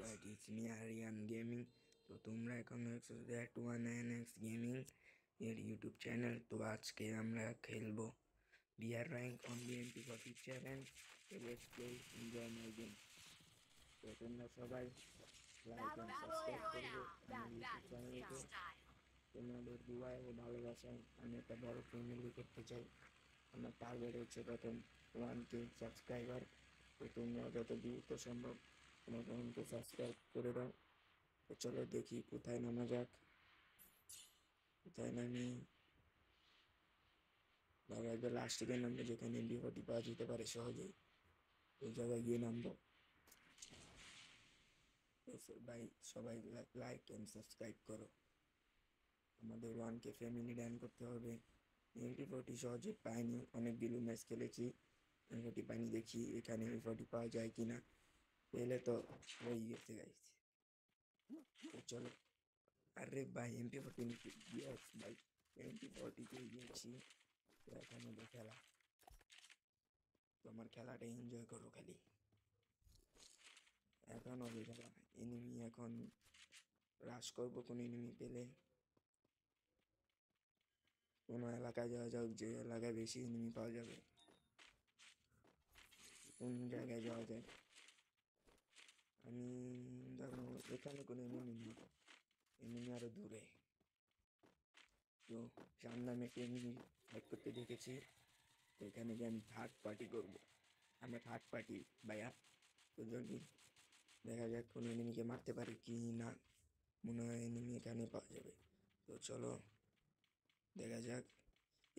alright, it's me Aryan Gaming. তো তোমরা এখন দেখছো দ্যাট 1NX গেমিং এর ইউটিউব চ্যানেল। তো আজকে আমরা খেলবো বিআর র্যাঙ্ক অন বিএমপি 47। তো let's play, enjoy my game. তো তোমরা সবাই লাইক এন্ড সাবস্ক্রাইব করবে আমার ইউটিউব চ্যানেলকে। তোমাদের দুয়া ও ভালোবাসায় আমি একটা বড় ফ্যামিলি করতে চাই। আমার টার্গেট হচ্ছে প্রথম 1K সাবস্ক্রাইবার। তো তোমরা যত দ্রুত সম্ভব আমার চ্যানেলকে সাবস্ক্রাইব করে দাও। তো চলো দেখি কোথায় নামা যাক। কোথায় নামি বাবা, একবার লাস্ট থেকে নামবো যেখানে MP40 পাওয়া যেতে পারে সহজেই, ওই জায়গায় গিয়ে নামবো। ভাই সবাই লাইক অ্যান্ড সাবস্ক্রাইব করো। আমাদের 1K ফ্যামিলি ডান করতে হবে। MP40 সহজে পাইনি, অনেকগুলো ম্যাচ খেলেছি, MP40 পাইনি। দেখি এখানে MP40 পাওয়া যায় কিনা, পেলে তো হয়ে গেছে গাইস। তো চলো, আরে ভাই MP40 ভাই, MP40 পেয়ে গিয়েছি। তো এখন ওদের খেলা, তো আমার খেলাটা এনজয় করো খালি। এখন ওদের খেলা, এনিমি এখন রাশ করবো। কোনো এনিমি পেলে কোনো এলাকায় যাওয়া যাক, যে এলাকায় বেশি এনিমি পাওয়া যাবে। কোন জায়গায় যাওয়া যায়? আমি দেখো এখানে কোনো এনিমি নেই, এনিমি আরো দূরে। তো সামনে আমি একটা এনিমি ফাইট করতে দেখেছি। তো এখানে গিয়ে আমি থার্ড পার্টি করবো। আমরা থার্ড পার্টি ভাইয়া। তো যদি দেখা যাক কোনো এনিমিকে মারতে পারে কি না। মনে হয় এনিমি এখানে পাওয়া যাবে। তো চলো দেখা যাক।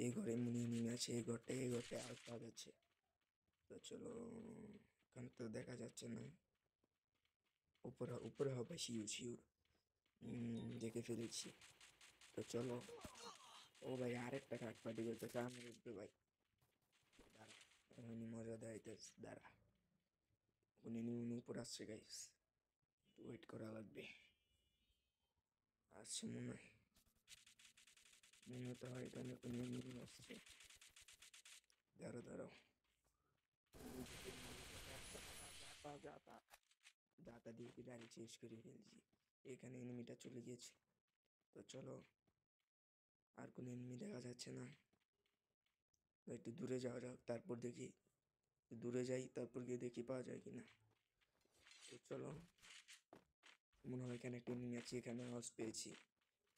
এই ঘরে মনে এনিমি আছে, এই ঘরটায় আওয়াজ পাওয়া যাচ্ছে। তো চলো, এখানে তো দেখা যাচ্ছে না। উপরে উপরে হবে, শিওর দেখে ফেলেছি। তো চলো, ও ভাই আরেকটা থার্ড পার্টি করতেছে আমার উপরে ভাই। দাঁড়া, এমনি মজা দেয় দাঁড়া। কোন এনিমি উপরে আসছে গাইস, তো ওয়েট করা লাগবে। আসছে মনে হতে হয় এখানে কোনো এনিমি আসছে। দাঁড়াও দাতা দিয়ে কি ডাইরেক্ট শেষ করে ফেলছি। এখানে এনিমিটা চলে গিয়েছে। তো চলো, আর কোনো এনিমি দেখা যাচ্ছে না। একটু দূরে যাওয়া যাক, তারপর দেখি। দূরে যাই, তারপর গিয়ে দেখি পাওয়া যায় কিনা। তো চলো, মনে হয় এখানে একটা এনিমি আছে, এখানে আওয়াজ পেয়েছি।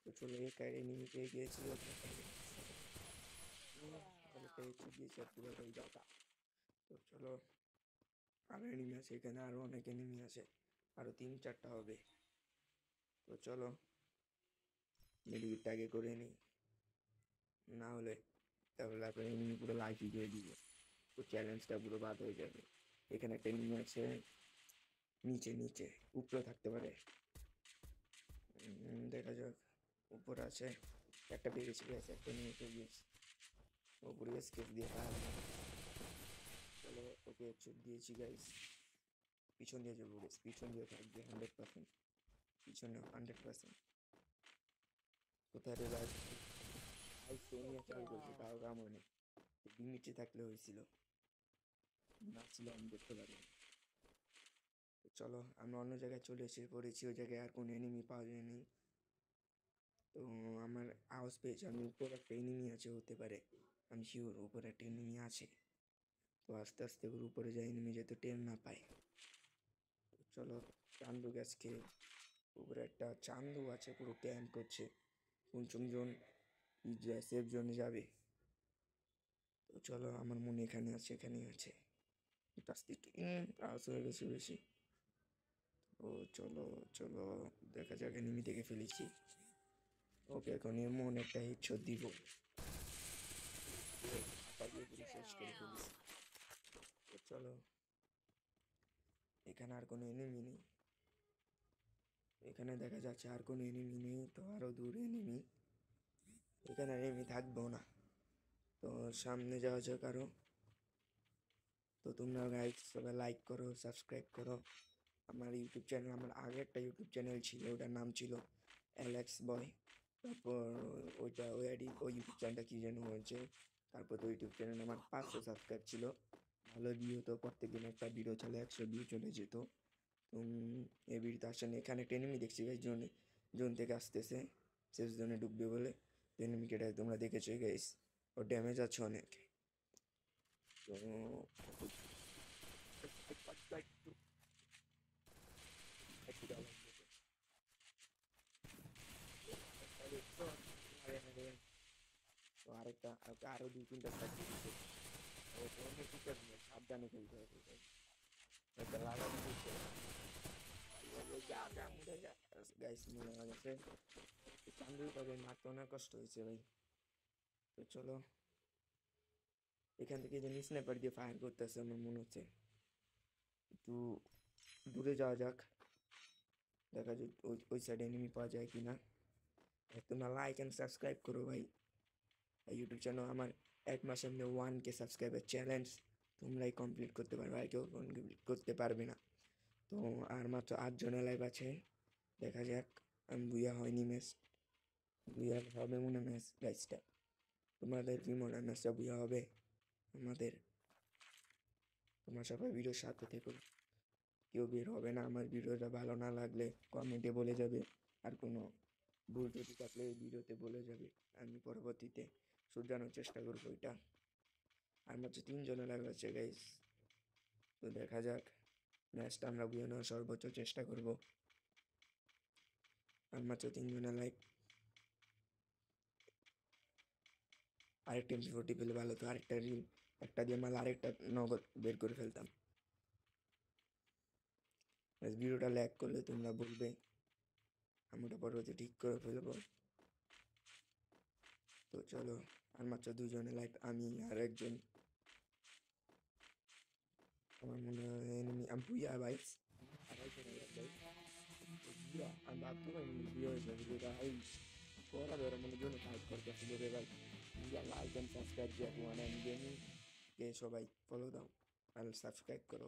তো চলো, একাই এনিমি পেয়ে গিয়েছি। পেয়েছি গিয়েছি আর পুরোটাই দাতা। তো চলো, আরো এনিমি আছে এখানে, আরো অনেক এনিমি আছে, আরো 3-4টা হবে। তো চলো মেডিকেটটা আগে করে নিই, না হলে তাহলে আপনার এনিমি পুরো লাইফই দিয়ে দিবে। তো চ্যালেঞ্জটা পুরো বাদ হয়ে যাবে। এখানে একটা এনিমি আছে, নিচে উপরে থাকতে পারে। দেখা যাক, উপরে আছে একটা, পেয়ে গেছি গেছে একটা নিয়ে পেয়ে গেছি। উপরে স্কেপ দিয়ে চলো, ওকে চুপ দিয়েছি গাইস। পিছন দিয়ে যাবো গাইস, পিছন দিয়ে থাকবে 100%, পিছনে 100%। কোথায় রে ভাই? সোনিয়া চালু করছে, তাও কামড়ে নিচে থাকলে হয়েছিল, না ছিল আমি দেখতে পারি। চলো, আমরা অন্য জায়গায় চলে এসে পড়েছি, ওই জায়গায় আর কোনো এনিমি পাওয়া যায়নি। তো আমার আওয়াজ পেয়েছি আমি, উপর একটা এনিমি আছে হতে পারে, আমি শিওর উপরে একটা এনিমি আছে। তো আস্তে আস্তে করে উপরে যাই, এনিমি যাতে টের না পায়। তো চলো, চান্দু গাছকে উপরে একটা চান্দু আছে পুরো ক্যাম্প করছে, পঞ্চম জন সেফ জোনে যাবে। তো চলো, আমার মনে এখানে আছে, এখানেই আছে। আওয়াজ হয়ে গেছে বেশি। ও চলো দেখা যাক, এনিমি দেখে ফেলেছি। ওকে, এখন এমন একটা হেডশট দিব, শেষ করে ফেলেছি। তো চলো, এখানে আর কোনো এনিমি নেই, এখানে দেখা যাচ্ছে আর কোনো এনিমি নেই। তো আরো দূরে এনিমি, এখানে এনিমি থাকবো না। তো সামনে যাওয়া যাক আরো। তো তোমরা গাইস সবাই লাইক করো, সাবস্ক্রাইব করো আমার ইউটিউব চ্যানেল। আমার আগে একটা ইউটিউব চ্যানেল ছিল, ওটার নাম ছিল অ্যালেক্স বয়। তারপর ওই ইউটিউব চ্যানেলটা কি যেন হয়েছে। তারপর তো ইউটিউব চ্যানেল আমার 500 সাবস্ক্রাইব ছিল, ভালো ভিউ হতো, প্রত্যেকদিন একটা ভিডিও চলে 100 ভিউ চলে যেত। এই ভিডিওতে আসেন। এখানে একটা এনিমি দেখছি গাইস, জোন থেকে আসতেছে, সেফ জোনে ঢুকবে বলে। এনিমিকে তোমরা দেখেছো গাইস, ওর ড্যামেজ আছে অনেক। তো তো আরেকটা আরো 2-3টা সাইড দিচ্ছে, সাবধানে খেলতে হবে একটা লাগানো দিচ্ছে। গাইস মনে হয় গেছে চান্দুই পাবে, মারতে অনেক কষ্ট হয়েছে ভাই। তো চলো, এখান থেকে যে স্নাইপার দিয়ে ফায়ার করতেছে আমার মনে হচ্ছে, একটু দূরে যাওয়া যাক, দেখা যাক ওই সাইডে এনিমি পাওয়া যায় কিনা। তোমরা লাইক অ্যান্ড সাবস্ক্রাইব করো ভাই। ইউটিউব চ্যানেল আমার 1 মাসের মধ্যে 1K সাবস্ক্রাইবার চ্যালেঞ্জ তোমরাই কমপ্লিট করতে পারবে, আর কেউ কমপ্লিট করতে পারবে না। তো আর মাত্র 8 জনের লাইভ আছে, দেখা যাক। আমি বুয়া হয়নি ম্যাচ, বুয়া হবে মনে ম্যাচ গাইসটা। তোমাদের কি মনে হয় ম্যাচটা বুয়া হবে আমাদের? তোমার সবাই ভিডিওর সাথে থেকো, কেউ বের হবে না। আমার ভিডিওটা ভালো না লাগলে কমেন্টে বলে যাবে, আর কোনো ভুল ত্রুটি থাকলে ভিডিওতে বলে যাবে, আমি পরবর্তীতে শুধরানোর চেষ্টা করবো এটা। আর মাত্র 3 জনের লাইভ আছে গাইস, তো দেখা যাক। ম্যাচটা আমরা বুঝে নেওয়ার সর্বোচ্চ চেষ্টা করব। আর মাত্র 3 জনের লাইভ, আরেকটা এমপি40 পেলে ভালো তো, আরেকটা রিল একটা দিয়ে মাল আরেকটা নগদ বের করে ফেলতাম। ভিডিওটা ল্যাগ করলে তোমরা বলবে, আমি ওটা পরবর্তী ঠিক করে ফেলবো। তো চলো, আর মাত্র 2 জনের লাইভ, আমি আর একজন, আমার মনে হয় এনিমি আমি বুইয়া ভাই। আমি ভাবতে পারিনি বিয়ে হয়ে যাবে যেটা ভাই, পড়া ধরে মনে জন্য ফাইট করতেছিল রে ভাই। লাইক অ্যান্ড সাবস্ক্রাইব যে ওয়ান অ্যান্ড গেমিং কে সবাই ফলো দাও আর সাবস্ক্রাইব করো।